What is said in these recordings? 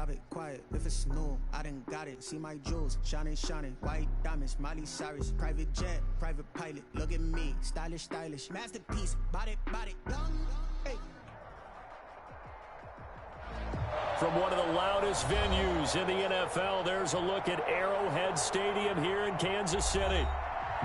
Private, quiet, if it's new, I done got it. See my jewels, shining, shining. White diamonds, Miley Cyrus. Private jet, private pilot. Look at me, stylish, stylish. Masterpiece, body, young. Hey. From one of the loudest venues in the NFL, there's a look at Arrowhead Stadium here in Kansas City.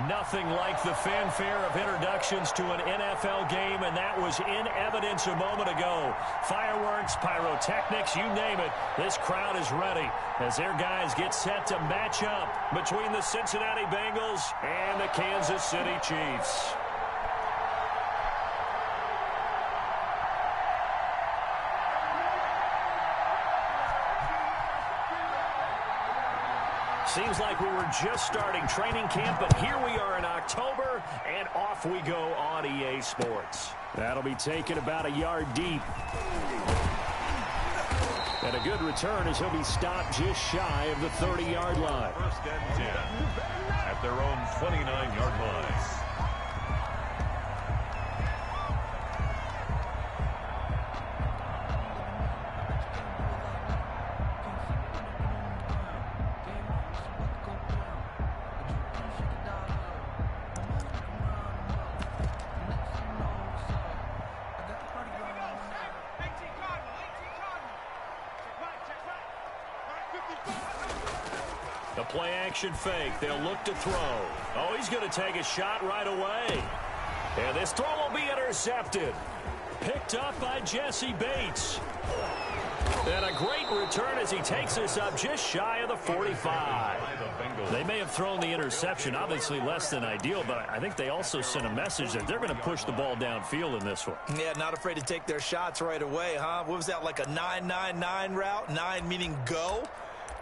Nothing like the fanfare of introductions to an NFL game, and that was in evidence a moment ago. Fireworks, pyrotechnics, you name it. This crowd is ready as their guys get set to match up between the Cincinnati Bengals and the Kansas City Chiefs. Seems like we were just starting training camp, but here we are in October, and off we go on EA Sports. That'll be taken about a yard deep. And a good return as he'll be stopped just shy of the 30-yard line. First and 10 at their own 29-yard line. The play-action fake. They'll look to throw. Oh, he's going to take a shot right away. And this throw will be intercepted. Picked up by Jesse Bates. And a great return as he takes this up just shy of the 45. They may have thrown the interception, obviously less than ideal, but I think they also sent a message that they're going to push the ball downfield in this one. Yeah, not afraid to take their shots right away, huh? What was that, like a 9-9-9 route? 9 meaning go?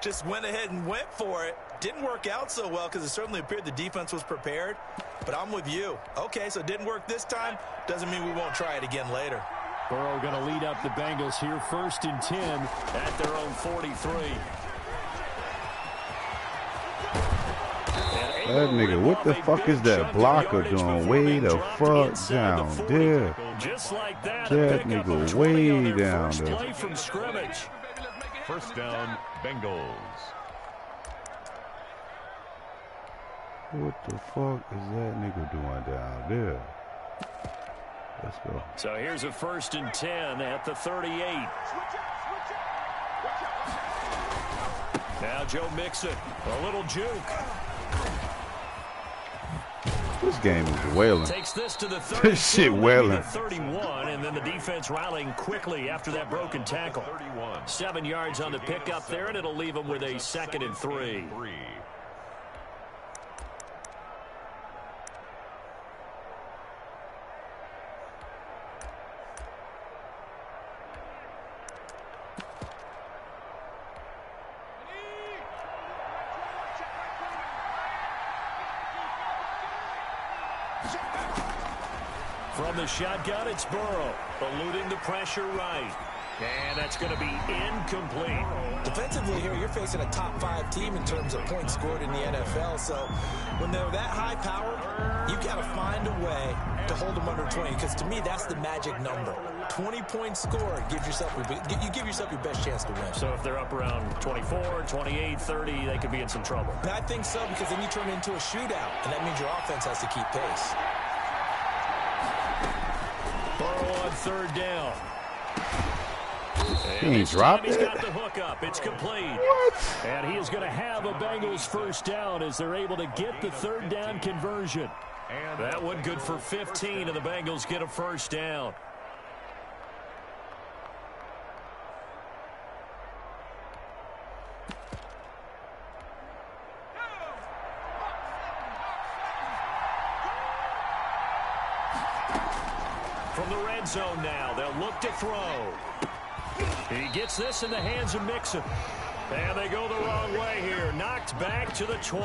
Just went ahead and went for it. Didn't work out so well because it certainly appeared the defense was prepared. But I'm with you. Okay, so it didn't work this time. Doesn't mean we won't try it again later. Burrow going to lead up the Bengals here, 1st and 10 at their own 43. That nigga, what the fuck is that blocker doing? Way the fuck down there. Just like that nigga way down there. Play from scrimmage. First down, Bengals. What the fuck is that nigga doing down there? Let's go. So here's a 1st and 10 at the 38. Now Joe Mixon, a little juke. This game is wailing. Takes this to the 30. This shit wailing. 31, and then the defense rallying quickly after that broken tackle. 7 yards on the pickup there, and it'll leave them with a 2nd and 3. From the shotgun, it's Burrow, eluding the pressure right. And that's going to be incomplete. Defensively here, you're facing a top 5 team in terms of points scored in the NFL. So when they're that high powered, you got to find a way to hold them under 20. Because to me, that's the magic number. 20 points scored, you give yourself your best chance to win. So if they're up around 24, 28, 30, they could be in some trouble. I think so, because then you turn it into a shootout, and that means your offense has to keep pace. Burrow on 3rd down. He ain't dropped it. He's got the hook up. It's complete. What? And he is going to have a Bengals 1st down as they're able to get the 3rd down conversion. And that one good for 15, and the Bengals get a 1st down. From the red zone now, they'll look to throw. He gets this in the hands of Mixon. And they go the wrong way here. Knocked back to the 20.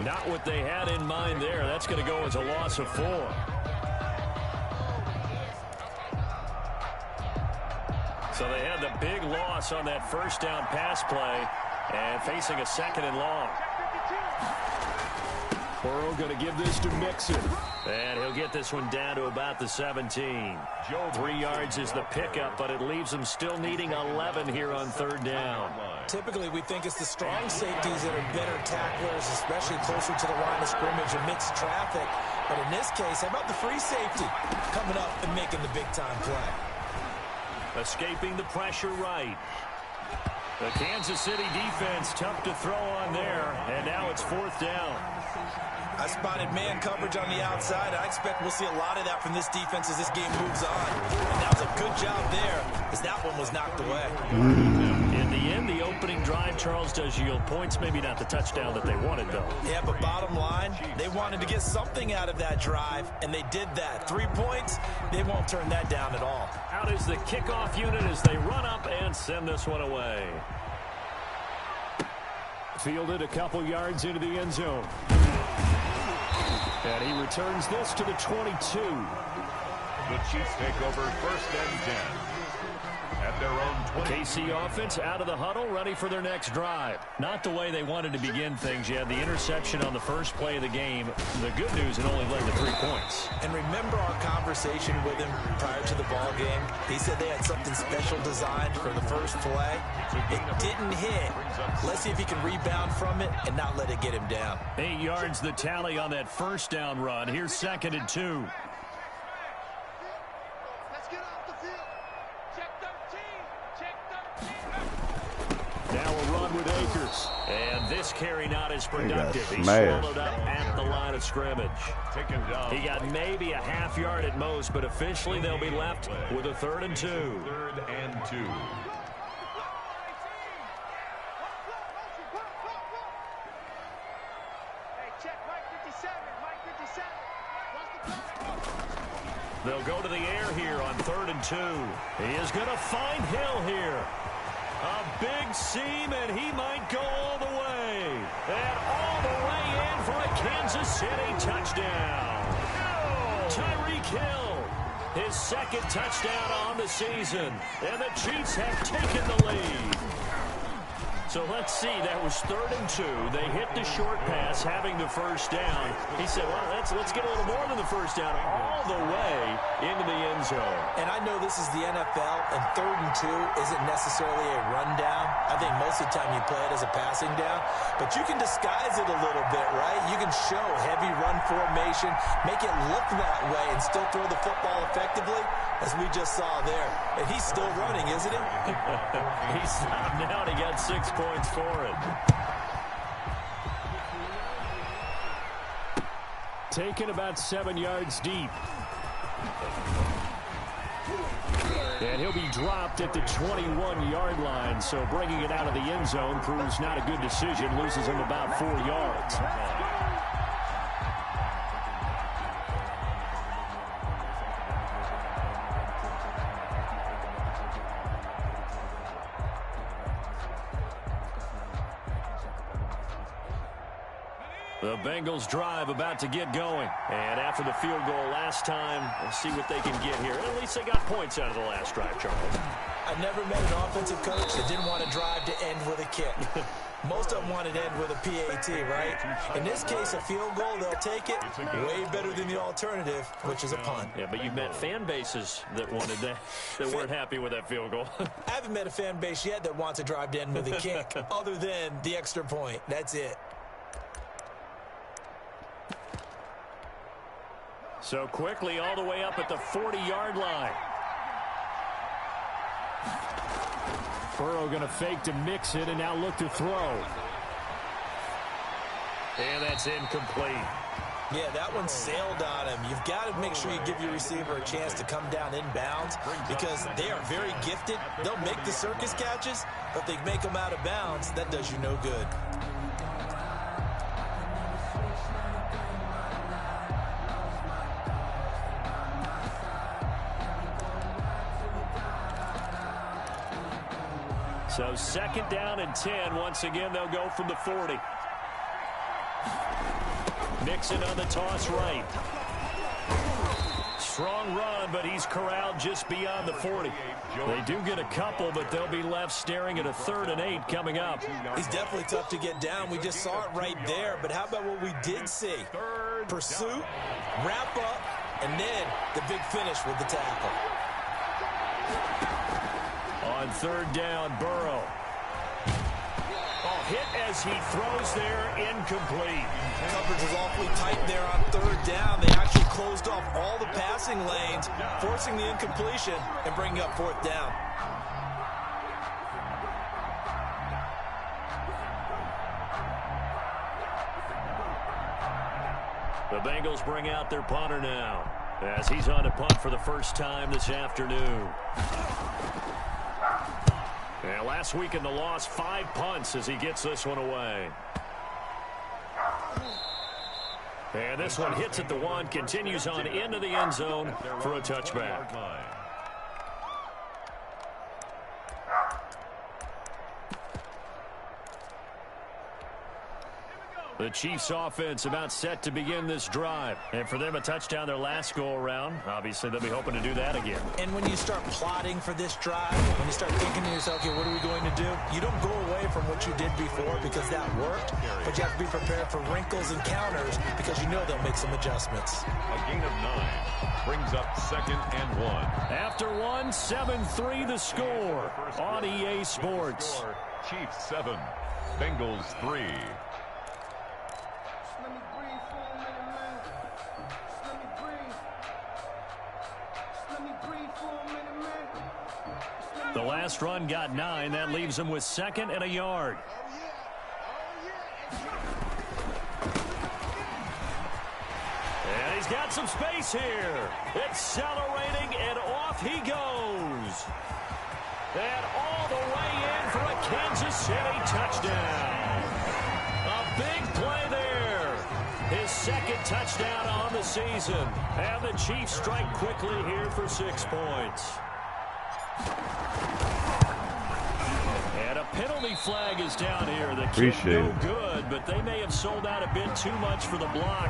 Not what they had in mind there. That's going to go as a loss of 4. So they had the big loss on that 1st down pass play and facing a 2nd and long. Burrow going to give this to Mixon. And he'll get this one down to about the 17. 3 yards is the pickup, but it leaves them still needing 11 here on third down. Typically, we think it's the strong safeties that are better tacklers, especially closer to the line of scrimmage amidst traffic. But in this case, how about the free safety coming up and making the big-time play? Escaping the pressure right. The Kansas City defense tough to throw on there, and now it's fourth down. I spotted man coverage on the outside. I expect we'll see a lot of that from this defense as this game moves on. And that was a good job there as that one was knocked away. In the end, the opening drive, Charles, does yield points. Maybe not the touchdown that they wanted, though. Yeah, but bottom line, they wanted to get something out of that drive, and they did that. 3 points, they won't turn that down at all. Out is the kickoff unit as they run up and send this one away. Fielded a couple yards into the end zone. And he returns this to the 22. The Chiefs take over 1st and 10. At their own 20. KC offense out of the huddle, ready for their next drive. Not the way they wanted to begin things. You had the interception on the first play of the game. The good news, it only led to 3 points. And remember our conversation with him prior to the ball game? He said they had something special designed for the first play. It didn't hit. Let's see if he can rebound from it and not let it get him down. 8 yards the tally on that first down run. Here's 2nd and 2. Now a run with Akers. And this carry not as productive. He swallowed up at the line of scrimmage. He got maybe a half yard at most, but officially they'll be left with a 3rd and 2. 3rd and 2. They'll go to the air here on 3rd and 2. He is going to find Hill here. A big seam, and he might go all the way. And all the way in for a Kansas City touchdown. Tyreek Hill, his 2nd touchdown on the season. And the Chiefs have taken the lead. So let's see, that was 3rd and 2. They hit the short pass, having the first down. He said, well, let's get a little more than the first down, all the way into the end zone. And I know this is the NFL, and 3rd and 2 isn't necessarily a rundown. I think most of the time you play it as a passing down. But you can disguise it a little bit, right? You can show heavy run formation, make it look that way, and still throw the football effectively, as we just saw there. And he's still running, isn't he? He stopped now, and he got 6 points for it. Taken about 7 yards deep. And he'll be dropped at the 21-yard line, so bringing it out of the end zone proves not a good decision, loses him about 4 yards. The Bengals drive about to get going. And after the field goal last time, we'll see what they can get here. At least they got points out of the last drive, Charles. I've never met an offensive coach that didn't want to drive to end with a kick. Most of them wanted to end with a PAT, right? In this case, a field goal, they'll take it. Way better than the alternative, which is a punt. Yeah, but you've met fan bases that wanted that weren't happy with that field goal. I haven't met a fan base yet that wants a drive to end with a kick, other than the extra point. That's it. So quickly all the way up at the 40-yard line. Burrow going to fake to mix it and now look to throw. And that's incomplete. Yeah, that one sailed on him. You've got to make sure you give your receiver a chance to come down inbounds because they are very gifted. They'll make the circus catches, but if they make them out of bounds, that does you no good. So 2nd down and 10. Once again, they'll go from the 40. Mixon on the toss right. strong run, but he's corralled just beyond the 40. They do get a couple, but they'll be left staring at a 3rd and 8 coming up. He's definitely tough to get down. We just saw it right there, but how about what we did see? Pursuit, wrap up, and then the big finish with the tackle. On 3rd down, Burrow. Hit as he throws there, incomplete. Coverage was awfully tight there on 3rd down. They actually closed off all the passing lanes, forcing the incompletion and bringing up 4th down. The Bengals bring out their punter now, as he's on to punt for the first time this afternoon. And last week in the loss, 5 punts as he gets this one away. And this one hits at the 1, continues on into the end zone for a touchback. The Chiefs offense about set to begin this drive. And for them, a touchdown their last go-around. Obviously, they'll be hoping to do that again. And when you start plotting for this drive, when you start thinking to yourself, okay, what are we going to do? You don't go away from what you did before because that worked, but you have to be prepared for wrinkles and counters because you know they'll make some adjustments. A gain of 9 brings up 2nd and 1. After 1, 7-3 the score on EA Sports. Chiefs 7, Bengals 3. The last run got 9. That leaves him with 2nd and a yard. And he's got some space here. Accelerating, and off he goes. And all the way in for a Kansas City touchdown. A big play there. His 2nd touchdown on the season. And the Chiefs strike quickly here for 6 points. And a penalty flag is down here. The kick no good, but they may have sold out a bit too much for the block.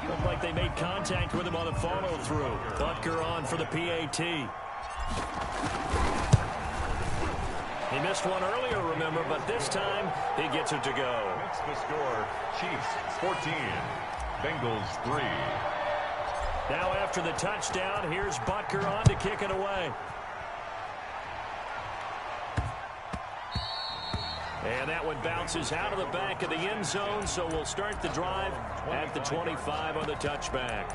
Looked like they made contact with him on the follow-through. Butker on for the PAT. He missed one earlier, remember, but this time he gets it to go. That's the score. Chiefs 14, Bengals 3. Now after the touchdown, here's Butker on to kick it away. And that one bounces out of the back of the end zone, so we'll start the drive at the 25 on the touchback.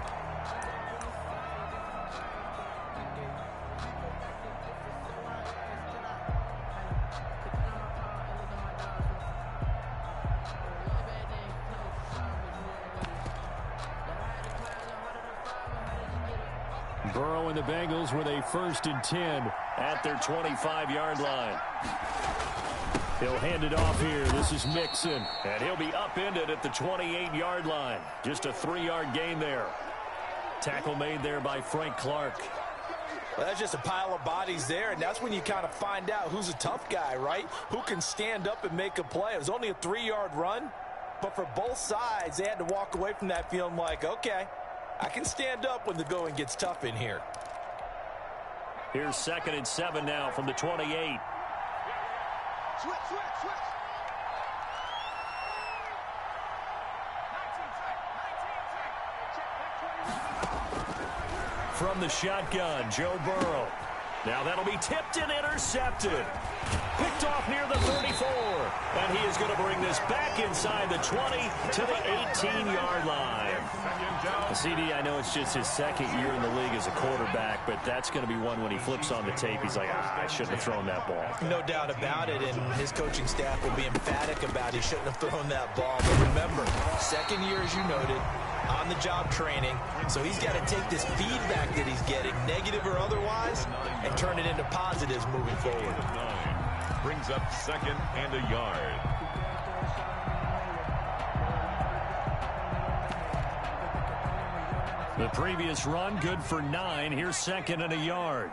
Burrow and the Bengals with a 1st and 10 at their 25-yard line. He'll hand it off here. This is Mixon. And he'll be upended at the 28-yard line. Just a 3-yard gain there. Tackle made there by Frank Clark. Well, that's just a pile of bodies there, and that's when you kind of find out who's a tough guy, right? Who can stand up and make a play. It was only a 3-yard run, but for both sides, they had to walk away from that feeling like, okay, I can stand up when the going gets tough in here. Here's 2nd and 7 now from the 28. Switch. From the shotgun, Joe Burrow. Now that'll be tipped and intercepted. Picked off near the 34. And he is going to bring this back inside the 20 to the 18-yard line. CD, I know it's just his 2nd year in the league as a quarterback, but that's going to be one when he flips on the tape, he's like, I shouldn't have thrown that ball. No doubt about it, and his coaching staff will be emphatic about he shouldn't have thrown that ball. But remember, 2nd year, as you noted, on-the-job training, so he's got to take this feedback that he's getting, negative or otherwise, and turn it into positives moving forward. Brings up 2nd and a yard. The previous run, good for 9. Here's 2nd and a yard.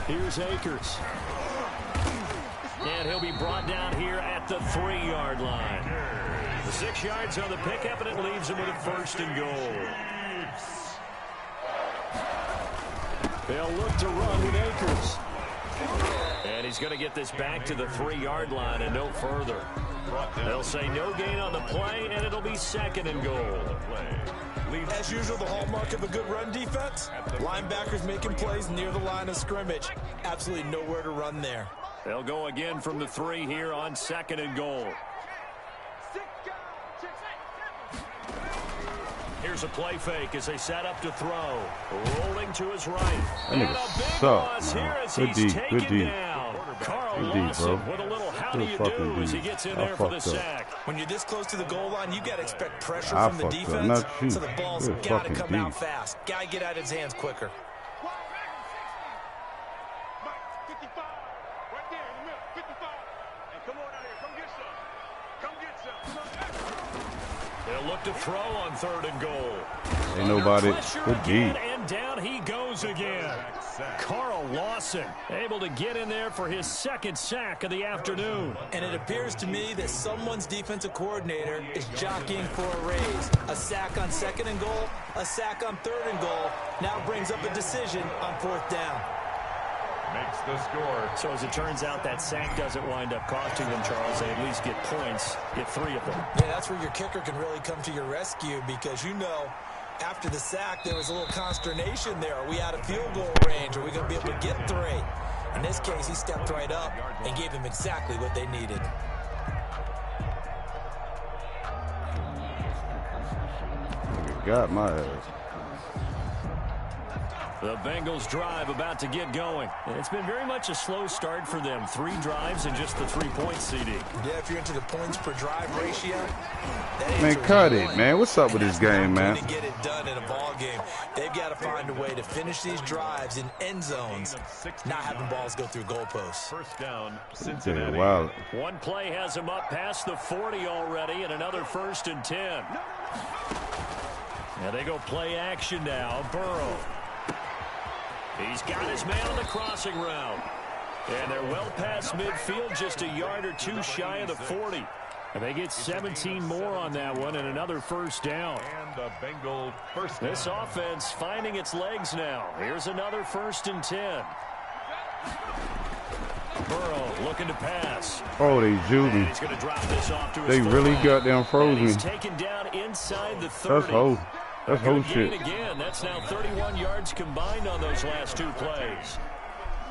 Here's Akers. And he'll be brought down here at the 3-yard line. The 6 yards on the pickup, and it leaves him with a 1st and goal. They'll look to run with Akers. And he's going to get this back to the 3-yard line and no further. They'll say no gain on the play, and it'll be 2nd and goal. As usual, the hallmark of a good run defense, linebackers making plays near the line of scrimmage. Absolutely nowhere to run there. They'll go again from the 3 here on 2nd and goal. Here's a play fake as they set up to throw. Rolling to his right. That nigga suck, man. Good D. Carl Good D, Lawson bro. with a little how do Good you fucking do as D. he gets in I there for the fucked up. sack. When you're this close to the goal line, you got to expect pressure I from the fucked up, defense. not you. So the ball's Good got to fucking come D. out fast. Got to get out of his hands quicker. They'll look to throw on 3rd and goal. Ain't nobody. Good D. And down he goes again. Carl Lawson able to get in there for his 2nd sack of the afternoon. And it appears to me that someone's defensive coordinator is jockeying for a raise. A sack on 2nd and goal, a sack on 3rd and goal. Now brings up a decision on 4th down. Makes the score. So as it turns out, that sack doesn't wind up costing them, Charles. They at least get points, get 3 of them. Yeah, that's where your kicker can really come to your rescue because, you know, after the sack, there was a little consternation there. Are we out of field goal range? Are we going to be able to get 3? In this case, he stepped right up and gave them exactly what they needed. Got my ass. The Bengals drive about to get going. And it's been very much a slow start for them. 3 drives and just the 3-point CD. Yeah, if you're into the points per drive ratio, that Man, cut it, man. What's up with this game, man? To get it done in a ball game, they've got to find a way to finish these drives in end zones, not having balls go through goalposts. 1st down, Yeah, Cincinnati. wow. One play has him up past the 40 already, and another 1st and 10. And they go play action now. Burrow. He's got his man on the crossing route. And they're well past midfield, just a yard or 2 shy of the 40. And they get 17 more on that one and another 1st down. And the Bengal 1st down. This offense finding its legs now. Here's another 1st and 10. Burrow looking to pass. Oh, they shooting. And he's going to drop this off to his They really fullback. goddamn froze And he's me. taken down inside the 30. That's whole. That's whole Good gain shit. again. That's now 31 yards combined on those last 2 plays.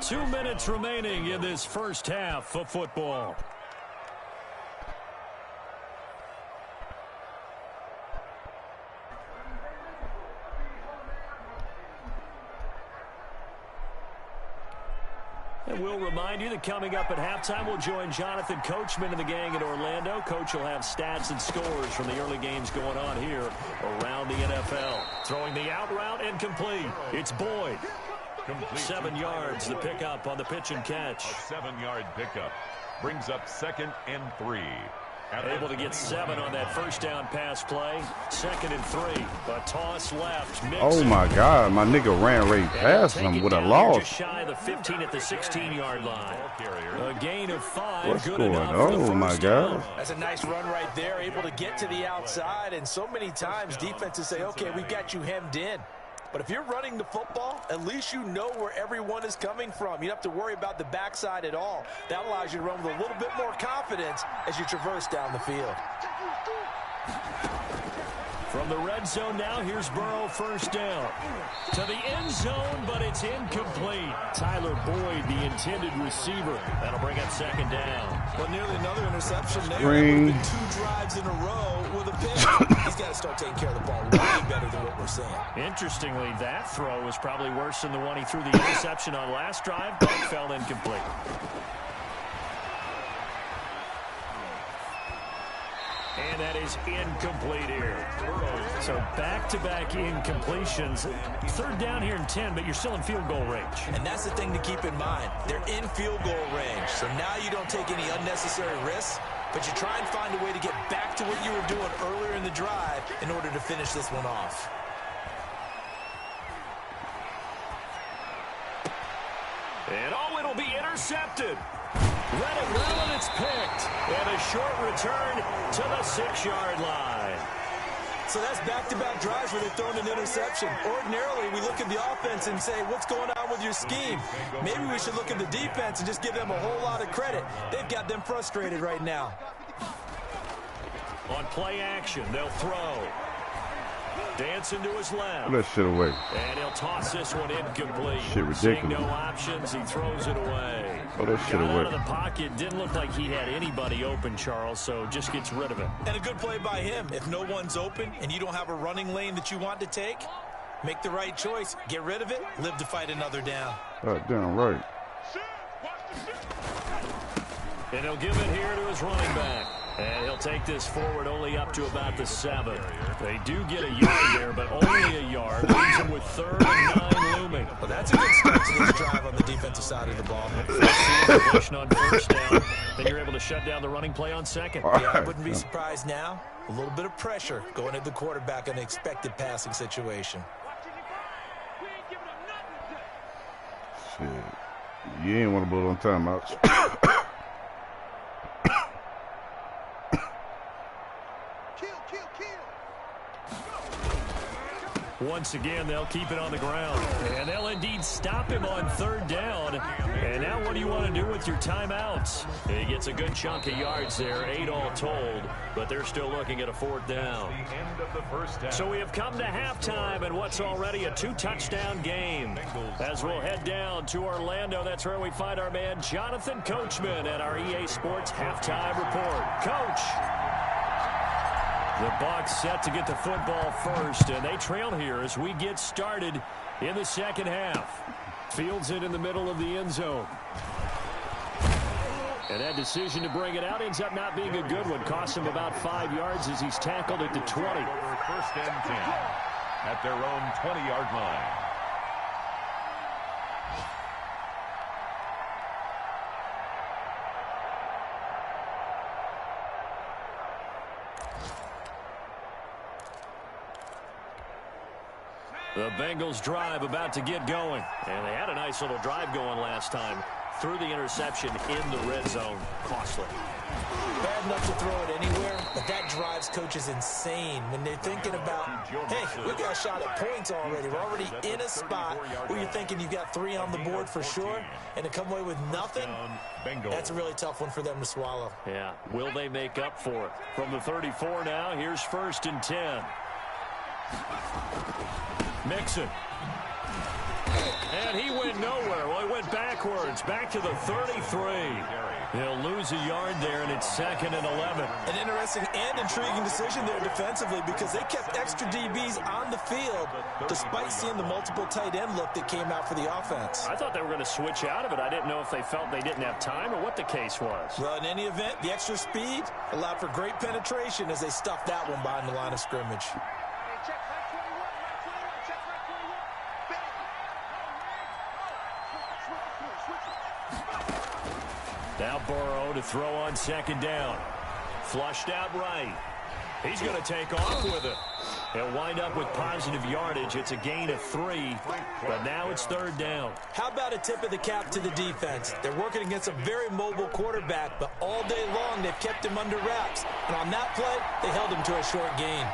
2 minutes remaining in this 1st half of football. And we'll remind you that coming up at halftime, we'll join Jonathan Coachman and the gang in Orlando. Coach will have stats and scores from the early games going on here around the NFL. Throwing the out route incomplete. It's Boyd. Complete 7 yards, the pickup on the pitch and catch. A 7-yard pickup. Brings up 2nd and 3. Able to get 7 on that 1st down pass play. 2nd and 3. A toss left. Oh, my God. My nigga ran right past him with a Just loss. shy of the 15 at the 16-yard line. A gain of 5. What's Good going enough for the on, my 1st down. God? That's a nice run right there, able to get to the outside. And so many times defenses say, okay, we've got you hemmed in. But if you're running the football, at least you know where everyone is coming from. You don't have to worry about the backside at all. That allows you to run with a little bit more confidence as you traverse down the field. From the red zone now, here's Burrow 1st down. To the end zone, but it's incomplete. Tyler Boyd, the intended receiver. That'll bring up 2nd down. Well, nearly another interception there. Green. That would've been 2 drives in a row with a pick. He's got to start taking care of the ball way better than what we're seeing. Interestingly, that throw was probably worse than the one he threw the interception on last drive, but fell incomplete. And that is incomplete here. So back-to-back incompletions. 3rd down here and 10, but you're still in field goal range. And that's the thing to keep in mind. They're in field goal range. So now you don't take any unnecessary risks, but you try and find a way to get back to what you were doing earlier in the drive in order to finish this one off. And oh, it'll be intercepted. Read it well, and it's picked. And a short return to the 6-yard line. So that's back-to-back drives where they're throwing an interception. Ordinarily, we look at the offense and say, what's going on with your scheme? Maybe we should look at the defense and just give them a whole lot of credit. They've got them frustrated right now. On play action, they'll throw. Dancing to his left. Throw that shit away. And he'll toss this one incomplete. Shit ridiculous. Seeing no options, he throws it away. Throw that shit Got away. out of the pocket. Didn't look like he had anybody open, Charles, so just gets rid of it. And a good play by him. If no one's open and you don't have a running lane that you want to take, make the right choice. Get rid of it. Live to fight another down. Damn right. And he'll give it here to his running back. And he'll take this forward only up to about the 7. They do get a yard there, but only a yard. Leaves him with 3rd and 9 looming. Well, that's a good start to this drive on the defensive side of the ball. Pushing on 1st down. Then you're able to shut down the running play on 2nd. Yeah, I wouldn't be surprised now. A little bit of pressure going at the quarterback in an expected passing situation. Shit. You ain't want to blow on timeouts. Once again, they'll keep it on the ground. And they'll indeed stop him on 3rd down. And now what do you want to do with your timeouts? He gets a good chunk of yards there, 8 all told. But they're still looking at a 4th down. So we have come to halftime in what's already a 2-touchdown game. As we'll head down to Orlando, that's where we find our man Jonathan Coachman at our EA Sports Halftime Report. Coach! The Bucs set to get the football first, and they trail here as we get started in the 2nd half. Fields it in the middle of the end zone. And that decision to bring it out ends up not being a good one. Costs him about 5 yards as he's tackled at the 20. 1st and 10 at their own 20-yard line. The Bengals drive about to get going. And they had a nice little drive going last time. Threw the interception in the red zone. Costly. Bad enough to throw it anywhere, but that drives coaches insane when they're thinking about, hey, we got a shot at points already. We're already in a spot where you're thinking you got 3 on the board for sure, and to come away with nothing, that's a really tough one for them to swallow. Yeah. Will they make up for it? From the 34 now, here's 1st and 10. Mixon. And he went nowhere. Well, he went backwards, back to the 33. He'll lose a yard there, and it's 2nd and 11. An interesting and intriguing decision there defensively because they kept extra DBs on the field despite seeing the multiple tight end look that came out for the offense. I thought they were going to switch out of it. I didn't know if they felt they didn't have time or what the case was. Well, in any event, the extra speed allowed for great penetration as they stuffed that one behind the line of scrimmage. Now Burrow to throw on 2nd down. Flushed out right. He's going to take off with it. He'll wind up with positive yardage. It's a gain of 3, but now it's 3rd down. How about a tip of the cap to the defense? They're working against a very mobile quarterback, but all day long they've kept him under wraps. And on that play, they held him to a short gain.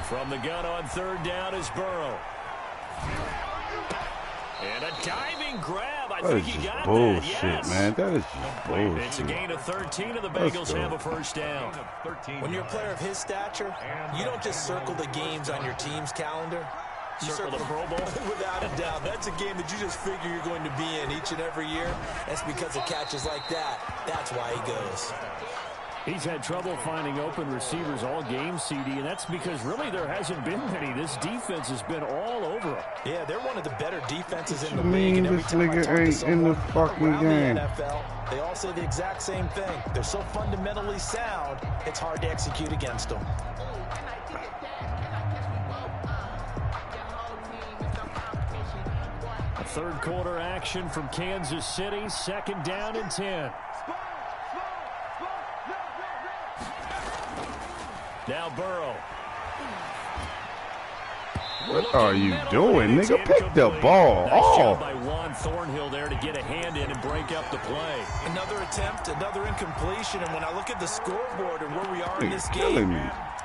From the gun on 3rd down is Burrow. And a diving grab. I think he got bullshit, that. Yes. Man. That is just bullshit. It's a gain of 13, and the Bengals have a 1st down. When you're a player of his stature, you don't just circle the games on your team's calendar. You Circle the Pro Bowl? Without a doubt. That's a game that you just figure you're going to be in each and every year. That's because of catches like that. That's why he goes. He's had trouble finding open receivers all game, CD, and that's because really there hasn't been many. This defense has been all over him. Yeah, they're one of the better defenses in the I mean, league. And every this time I nigga talk to ain't in someone the fucking around game. the NFL, they all say the exact same thing. They're so fundamentally sound, it's hard to execute against them. A 3rd quarter action from Kansas City. 2nd down and 10. Now Burrow. What are you doing, nigga? Pick the ball off. By Juan Thornhill there to get a hand in and break up the play. Another attempt, another incompletion, and when I look at the scoreboard and where we are in this game,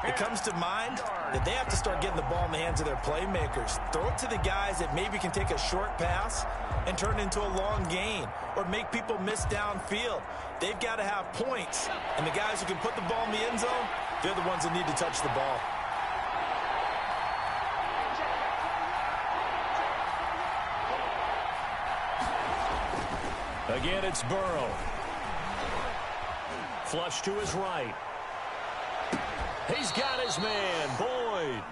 it comes to mind that they have to start getting the ball in the hands of their playmakers. Throw it to the guys that maybe can take a short pass and turn it into a long gain or make people miss downfield. They've got to have points, and the guys who can put the ball in the end zone, they're the ones that need to touch the ball. Again, it's Burrow. Flush to his right. He's got his man, Boyd.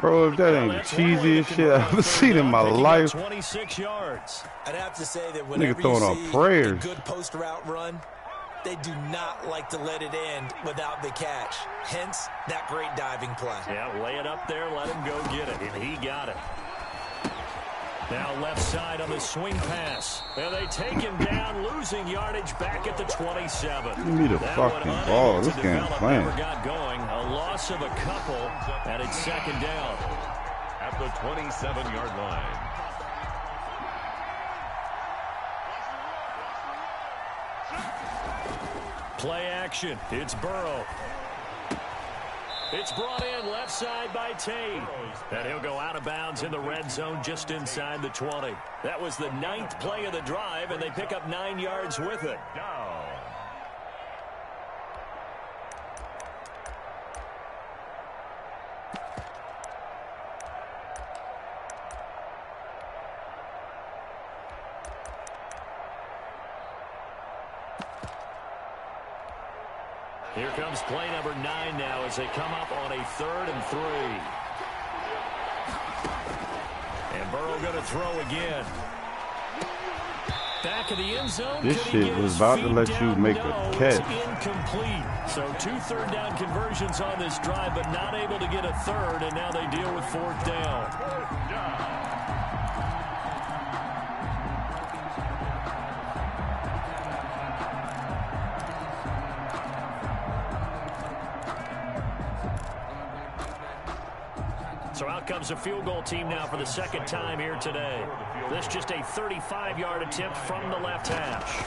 Bro, if that ain't the cheesiest shit I've ever seen in my life. 26 yards. I'd have to say that whenever throwing you on see prayers. a good post route run, they do not like to let it end without the catch. Hence, that great diving play. Yeah, lay it up there, let him go get it, and he got it. Now left side on the swing pass. And they take him down, losing yardage back at the 27. Give me the fucking ball. This game's playing. Never got going. A loss of a couple, and it's second down. At the 27-yard line. Play action. It's Burrow. It's brought in left side by Tate. And he'll go out of bounds in the red zone just inside the 20. That was the 9th play of the drive, and they pick up 9 yards with it. Down. Here comes play number 9 now as they come up on a 3rd and 3. And Burrow going to throw again. Back of the end zone. This shit was about to let you make a catch. Incomplete. So 2 third-down conversions on this drive, but not able to get a third, and now they deal with 4th down. So out comes a field goal team now for the second time here today. This just a 35-yard attempt from the left hash.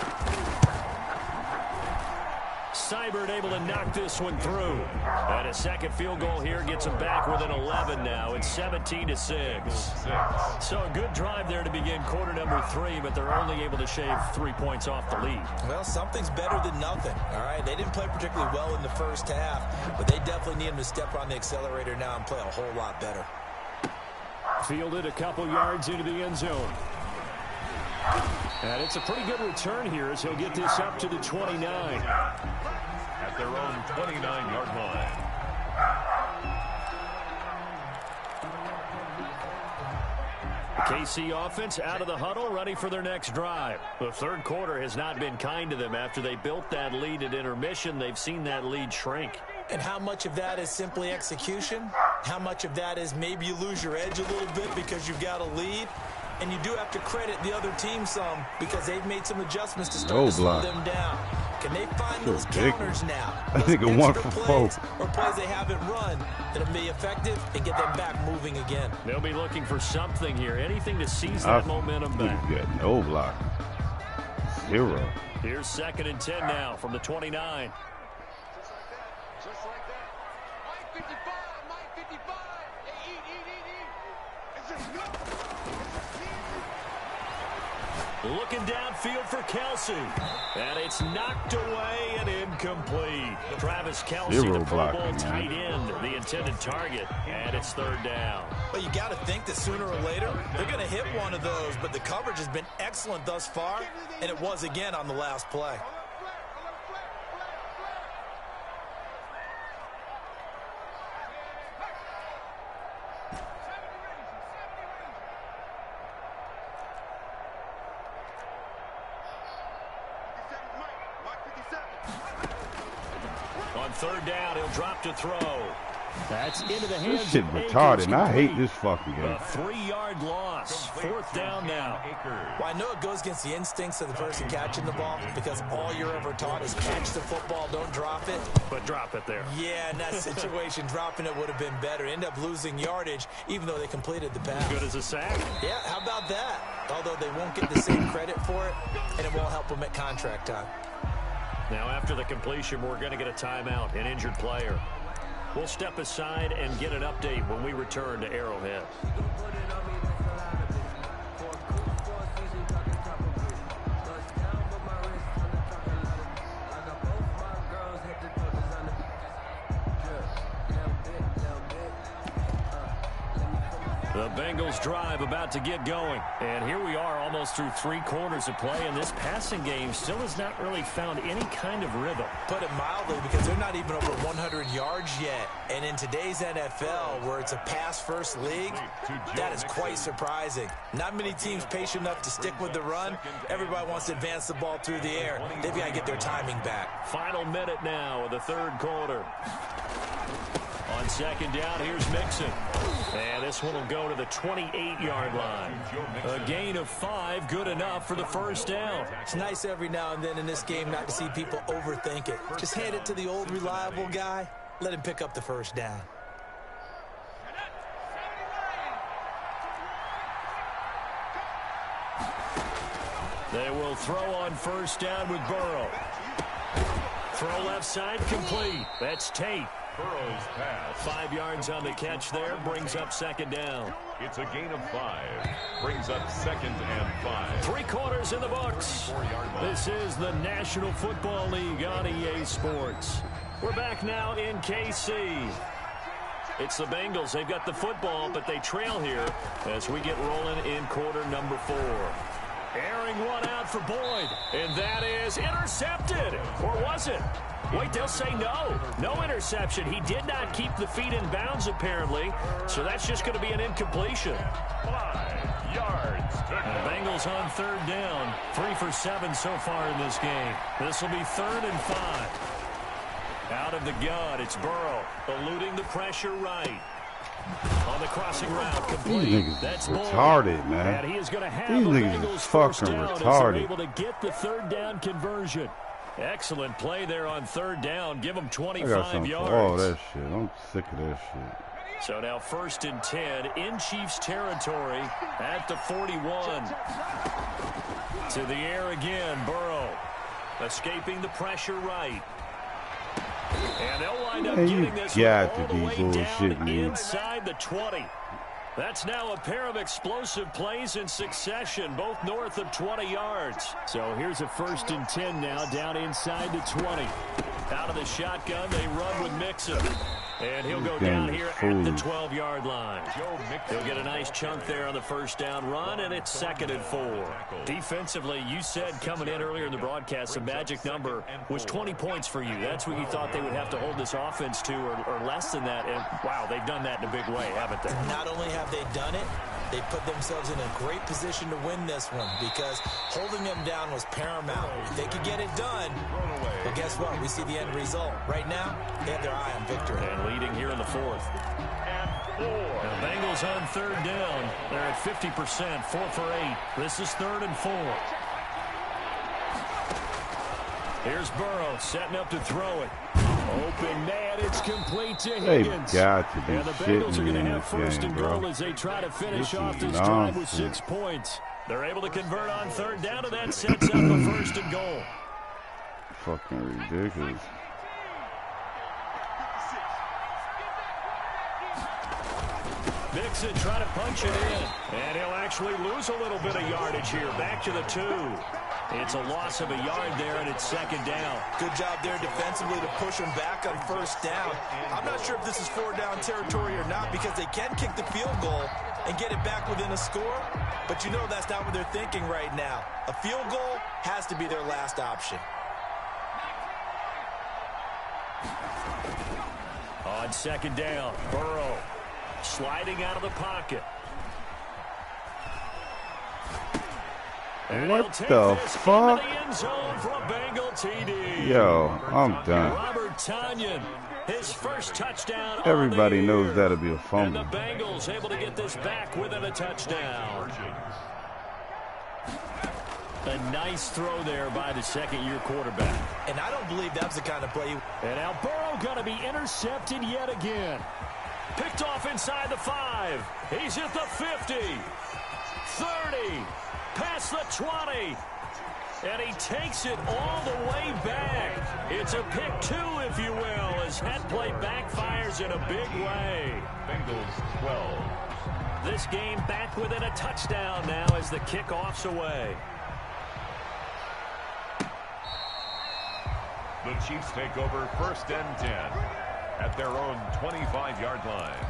Seibert able to knock this one through. And a second field goal here gets them back within 11 now. It's 17-6. So a good drive there to begin quarter number 3, but they're only able to shave 3 points off the lead. Well, something's better than nothing, all right? They didn't play particularly well in the first half, but they definitely need them to step on the accelerator now and play a whole lot better. Fielded a couple yards into the end zone. And it's a pretty good return here as he'll get this up to the 29. At their own 29-yard line. KC offense out of the huddle, ready for their next drive. The third quarter has not been kind to them. After they built that lead at intermission, they've seen that lead shrink. And how much of that is simply execution? How much of that is maybe you lose your edge a little bit because you've got a lead? And you do have to credit the other team some because they've made some adjustments to start to slow them down. Can they find those counters now? I think a 1 for 4. Or plays they haven't run that'll be effective and get them back moving again. They'll be looking for something here. Anything to seize that momentum back. Got no block. 0. Here's 2nd and 10 now from the 29. Just like that. Mike 55, Mike 55. Hey, eat. It's just no. Looking downfield for Kelsey. And it's knocked away and incomplete. Travis Kelsey, the Pro Bowl tight end, the intended target. And it's 3rd down. Well, you got to think that sooner or later, they're going to hit one of those. But the coverage has been excellent thus far. And it was again on the last play. On 3rd down, he'll drop to throw. That's into the hands This shit of retarded, man. I hate complete. this fucking game. A 3-yard loss. 4th down now. Well, I know it goes against the instincts of the person catching the ball because all you're ever taught is catch the football, don't drop it. But drop it there. Yeah, in that situation, dropping it would have been better. End up losing yardage, even though they completed the pass. Good as a sack. Yeah, how about that? Although they won't get the same credit for it, and it won't help them at contract time. Now, after the completion, we're going to get a timeout, an injured player. We'll step aside and get an update when we return to Arrowhead. The Bengals drive about to get going. And here we are almost through 3 quarters of play, and this passing game still has not really found any kind of rhythm. Put it mildly, because they're not even over 100 yards yet. And in today's NFL, where it's a pass-first league, that is quite surprising. Not many teams patient enough to stick with the run. Everybody wants to advance the ball through the air. They've got to get their timing back. Final minute now of the 3rd quarter. On 2nd down, here's Mixon. And this one will go to the 28-yard line. A gain of 5, good enough for the 1st down. It's nice every now and then in this game not to see people overthink it. Just hand it to the old reliable guy. Let him pick up the 1st down. They will throw on 1st down with Burrow. Throw left side complete. That's Tate. Burrow's pass. 5 yards on the catch there, brings up 2nd down. It's a gain of 5. Brings up 2nd and 5. 3 quarters in the books. This is the National Football League on EA Sports. We're back now in KC. It's the Bengals. They've got the football, but they trail here as we get rolling in quarter number 4. Airing one out for Boyd, and that is intercepted. Or was it? Wait, they'll say no. No interception. He did not keep the feet in bounds, apparently, so that's just going to be an incompletion. 5 yards. The Bengals on 3rd down. 3 for 7 so far in this game. This will be 3rd and 5. Out of the gun, it's Burrow, eluding the pressure right. On the crossing route, complete. These niggas That's retarded, man. And he is going to have These the niggas Bengals is first fucking down retarded. as they're able to get the 3rd down conversion. Excellent play there on 3rd down. Give them I got 25 something yards. for all that shit. I'm sick of that shit. So now 1st and 10 in Chiefs territory at the 41. To the air again, Burrow. Escaping the pressure right. And they'll wind up Man, getting you this got one all to the be way bullshit, down man. inside the 20. That's now a pair of explosive plays in succession, both north of 20 yards. So here's a 1st and 10 now, down inside the 20. Out of the shotgun, they run with Mixon. And he'll go This down game is here at the foolish. 12-yard line. He'll get a nice chunk there on the 1st down run, and it's 2nd and 4. Defensively, you said coming in earlier in the broadcast, the magic number was 20 points for you. That's what you thought they would have to hold this offense to, or less than that. And, wow, they've done that in a big way, haven't they? Not only have they done it, they put themselves in a great position to win this one because holding them down was paramount. If they could get it done, well, guess what? We see the end result. Right now, they have their eye on victory. And leading here in the 4th. And the Bengals on 3rd down. They're at 50%, 4 for 8. This is 3rd and 4. Here's Burrow setting up to throw it. Open man, it's complete to Higgins. They've got to be And the Bengals are shitting going me to in have this 1st game, and bro. goal as they try to finish This off is this drive with nonsense. 6 points. They're able to convert on 3rd down, and that sets up a 1st and goal. Fucking ridiculous. Mixon trying to punch it in, and he'll actually lose a little bit of yardage here. Back to the 2. It's a loss of a yard there, and it's 2nd down. Good job there defensively to push them back on 1st down. I'm not sure if this is 4 down territory or not because they can kick the field goal and get it back within a score, but you know that's not what they're thinking right now. A field goal has to be their last option. On 2nd down, Burrow sliding out of the pocket. And What he'll take the this fuck? into the end zone for a Bengal TD. Yo, I'm done. Robert Tonyan His first touchdown. Everybody knows that'll be a fumble. And the Bengals able to get this back within a touchdown. A nice throw there by the second-year quarterback. And I don't believe that's the kind of play. And now Burrow going to be intercepted yet again. Picked off inside the 5. He's at the 50. 30. Past the 20. And he takes it all the way back. It's a pick 2, if you will, as that play backfires in a big way. Bengals 12. This game back within a touchdown now as the kickoff's away. The Chiefs take over 1st and 10 at their own 25-yard line.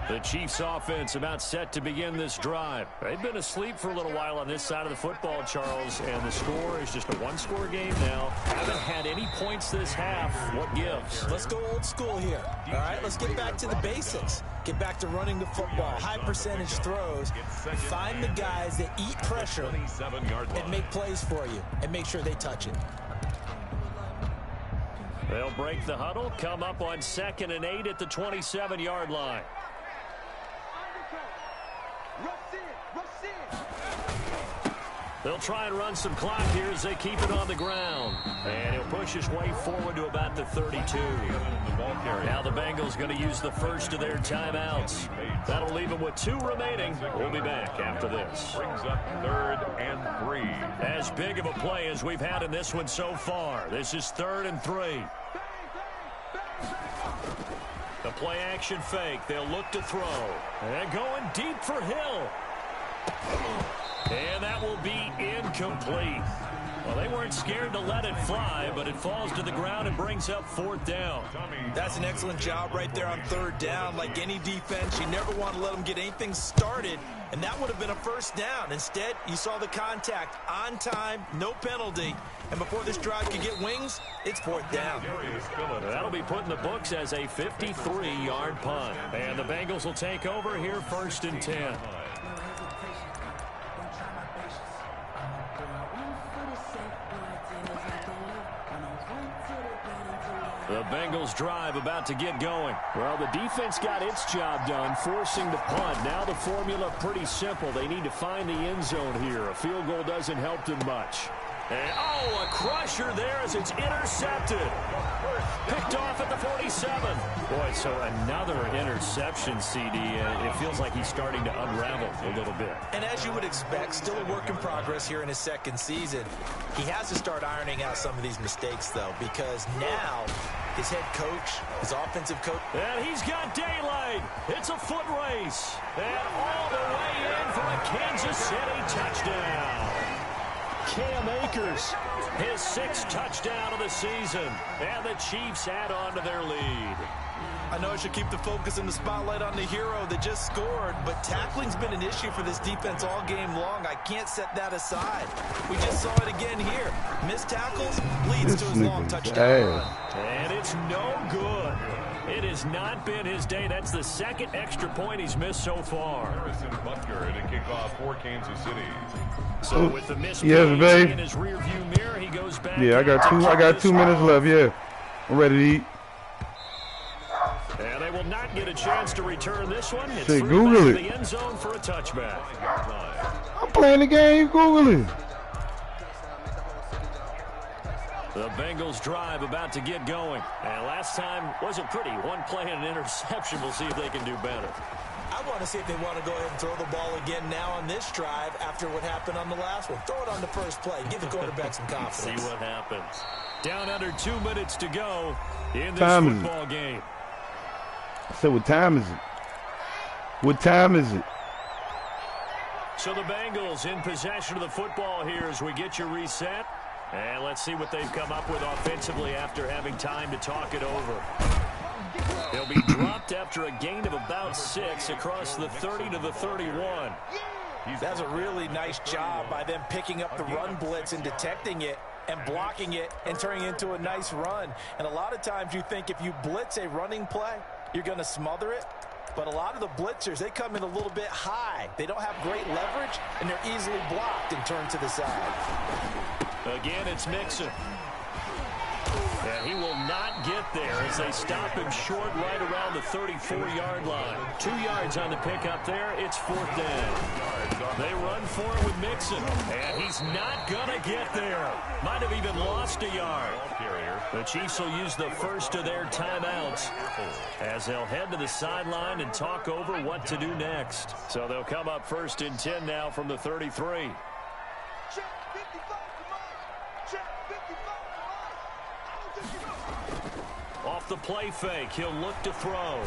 The Chiefs offense about set to begin this drive. They've been asleep for a little while on this side of the football, Charles, and the score is just a one-score game now. Haven't had any points this half. What gives? Let's go old school here. All right, let's get back to the basics. Get back to running the football, high percentage throws. Find the guys that eat pressure and make plays for you and make sure they touch it. They'll break the huddle, come up on 2nd and 8 at the 27-yard line. They'll try and run some clock here as they keep it on the ground. And he'll push his way forward to about the 32. Now the Bengals going to use the first of their timeouts. That'll leave them with 2 remaining. We'll be back after this. Brings up 3rd and 3. As big of a play as we've had in this one so far. This is 3rd and 3. The play action fake. They'll look to throw. And going deep for Hill. And that will be incomplete. Well, they weren't scared to let it fly, but it falls to the ground and brings up 4th down. That's an excellent job right there on 3rd down. Like any defense, you never want to let them get anything started, and that would have been a 1st down. Instead, you saw the contact on time, no penalty, and before this drive could get wings, it's 4th down. That'll be put in the books as a 53-yard punt. And the Bengals will take over here 1st and 10. The Bengals drive about to get going. Well, the defense got its job done, forcing the punt. Now the formula pretty simple. They need to find the end zone here. A field goal doesn't help them much. And, a crusher there as it's intercepted. Picked off at the 47. Boy, so another interception, CD. It feels like he's starting to unravel a little bit. And as you would expect, still a work in progress here in his 2nd season. He has to start ironing out some of these mistakes, though, because now his head coach, his offensive coach. And he's got daylight. It's a foot race. And all the way in for a Kansas City touchdown. Cam Akers, his 6th touchdown of the season. And the Chiefs add on to their lead. I know I should keep the focus and the spotlight on the hero that just scored, but tackling's been an issue for this defense all game long. I can't set that aside. We just saw it again here. Missed tackles leads to his long touchdown. And it's no good. It has not been his day. That's the 2nd extra point he's missed so far. Harrison Butker to kick off for Kansas City. So with the missed in his rear view mirror, he goes back. Yeah, I got 2 minutes left. Yeah, I'm ready to eat. And they will not get a chance to return this one. It's Say, through Google back it. to the end zone for a touchback. I'm playing the game. Google it. The Bengals drive about to get going. And last time wasn't pretty. One play and an interception. We'll see if they can do better. I want to see if they want to go ahead and throw the ball again now on this drive after what happened on the last one. Throw it on the first play. Give the quarterback some confidence. See what happens. Down under 2 minutes to go in this Time football game. I said, what time is it? What time is it? So the Bengals in possession of the football here as we get you reset. And let's see what they've come up with offensively after having time to talk it over. They'll be dropped after a gain of about 6 across the 30 to the 31. That's a really nice job by them picking up the run blitz and detecting it and blocking it and turning it into a nice run. And a lot of times you think if you blitz a running play, you're going to smother it. But a lot of the blitzers, they come in a little bit high. They don't have great leverage, and they're easily blocked and turned to the side. Again, it's Mixon. And he will not get there as they stop him short right around the 34-yard line. 2 yards on the pickup there. It's 4th down. They run for it with Mixon. And he's not going to get there. Might have even lost a yard. The Chiefs will use the first of their timeouts as they'll head to the sideline and talk over what to do next. So they'll come up 1st and 10 now from the 33. Off the play fake, he'll look to throw.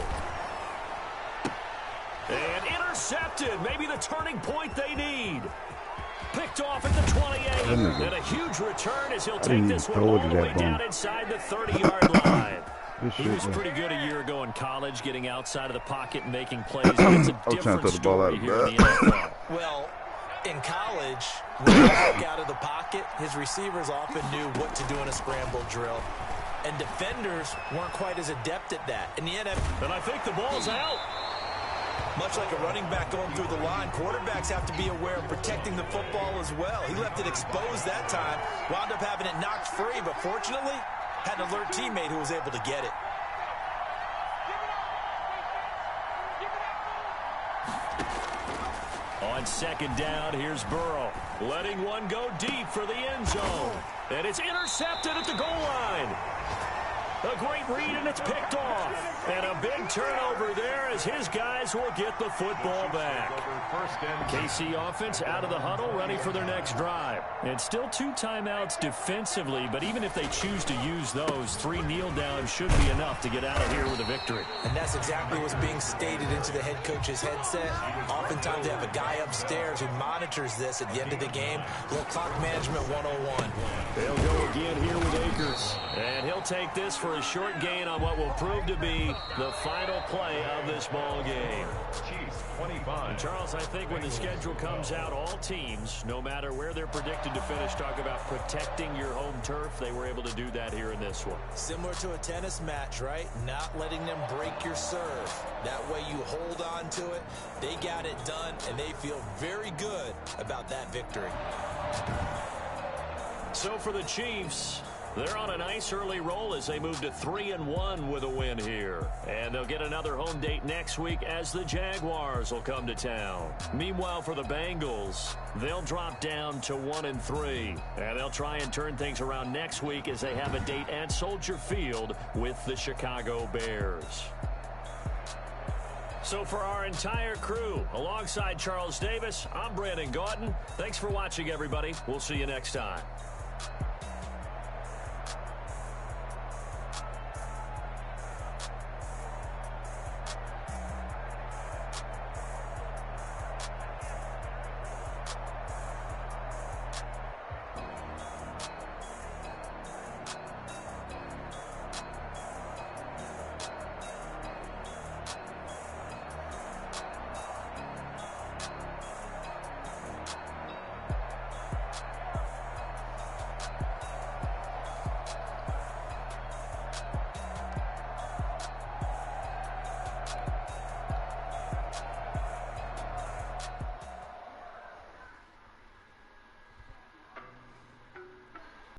And intercepted. Maybe the turning point they need. Picked off at the 28. And a huge return as he'll take this one all the way down inside the 30-yard line. He was pretty good a year ago in college, getting outside of the pocket and making plays. It's a different story here in the NFL. Well, in college, when he broke out of the pocket, his receivers often knew what to do in a scramble drill. And defenders weren't quite as adept at that. In the NFL, and I think the ball's out. Much like a running back going through the line, quarterbacks have to be aware of protecting the football as well. He left it exposed that time, wound up having it knocked free, but fortunately, had an alert teammate who was able to get it. On 2nd down, here's Burrow. Letting one go deep for the end zone. And it's intercepted at the goal line. A great read, and it's picked off. And a big turnover there as his guys will get the football back. KC offense out of the huddle, ready for their next drive. And still 2 timeouts defensively, but even if they choose to use those, 3 kneel downs should be enough to get out of here with a victory. And that's exactly what's being stated into the head coach's headset. Oftentimes they have a guy upstairs who monitors this at the end of the game. Little clock management 101. They'll go again here with Akers. And he'll take this for a short gain on what will prove to be the final play of this ball game. Chiefs 25. Charles, I think when the schedule comes out, all teams, no matter where they're predicted to finish, talk about protecting your home turf. They were able to do that here in this one. Similar to a tennis match, right? Not letting them break your serve. That way you hold on to it. They got it done, and they feel very good about that victory. So for the Chiefs, they're on a nice early roll as they move to 3-1 with a win here. And they'll get another home date next week as the Jaguars will come to town. Meanwhile, for the Bengals, they'll drop down to 1-3. And they'll try and turn things around next week as they have a date at Soldier Field with the Chicago Bears. So for our entire crew, alongside Charles Davis, I'm Brandon Gaudin. Thanks for watching, everybody. We'll see you next time.